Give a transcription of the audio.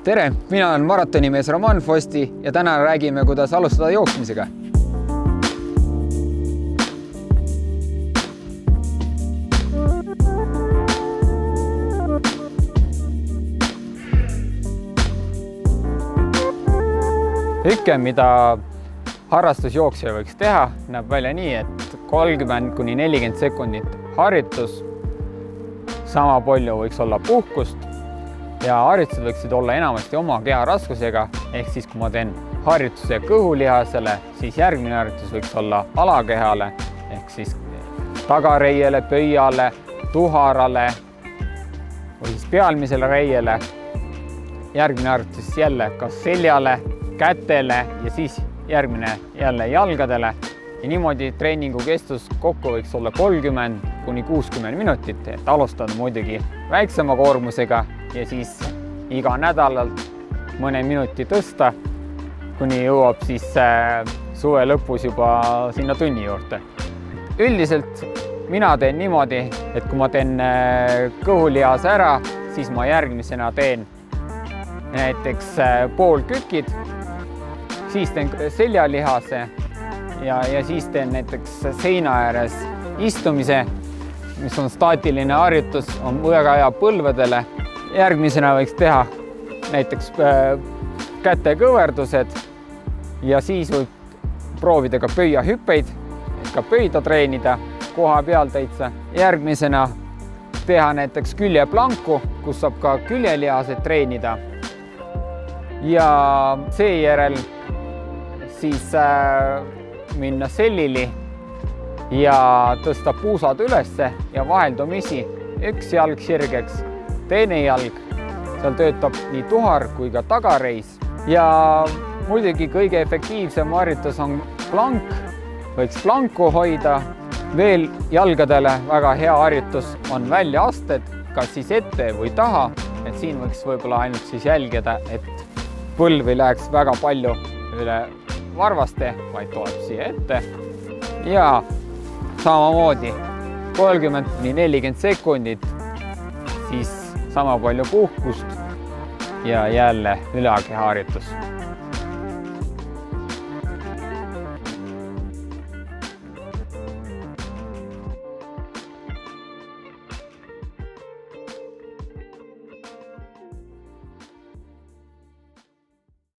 Tere, mina olen maratonimees Roman Fosti ja täna räägime, kuidas alustada jooksmisega. Hüke, mida harrastusjooksja võiks teha, näeb välja nii, et 30–40 sekundit harjutus, sama palju võiks olla puhkust ja harjutused võiksid olla enamasti oma keha raskusega, ehk siis kui ma teen harjutuse kõhulihasele, siis järgmine harjutus võiks olla alakehale, ehk siis tagareiele, pöiale, tuharale või siis pealmisele reiele. Järgmine harjutus jälle kas seljale, kätele ja siis järgmine jälle jalgadele. Ja niimoodi treeningu kestus kokku võiks olla 30–60 minutit, et alustada muidugi väiksema koormusega ja siis iga nädalalt mõne minuti tõsta, kuni jõuab siis suve lõpus juba sinna tunni juurde. Üldiselt mina teen niimoodi, et kui ma teen kõhulihase ära, siis ma järgmisena teen näiteks poolkükid, siis teen seljalihase ja siis teen näiteks seina ääres istumise, mis on staatiline harjutus, on väga hea põlvedele. Järgmisena võiks teha näiteks kätekõverdused ja siis võib proovida ka pöiahüppeid, et ka pöida treenida koha peal täitsa. Järgmisena teha näiteks küljeplanku, kus saab ka küljelihaseid treenida. Ja seejärel siis minna sellili ja tõsta puusad ülesse ja vaheldumisi üks jalg sirgeks, teine jalg, seal töötab nii tuhar kui ka tagareis. Ja muidugi kõige efektiivsem harjutus on plank, võiks planku hoida. Veel jalgadele väga hea harjutus on väljaasted, kas siis ette või taha, et siin võiks võib-olla ainult siis jälgida, et põlv ei läheks väga palju üle varvaste, vaid tuleb siia ette ja samamoodi 30–40 sekundit, siis sama palju puhkust ja jälle ülakeha harjutus.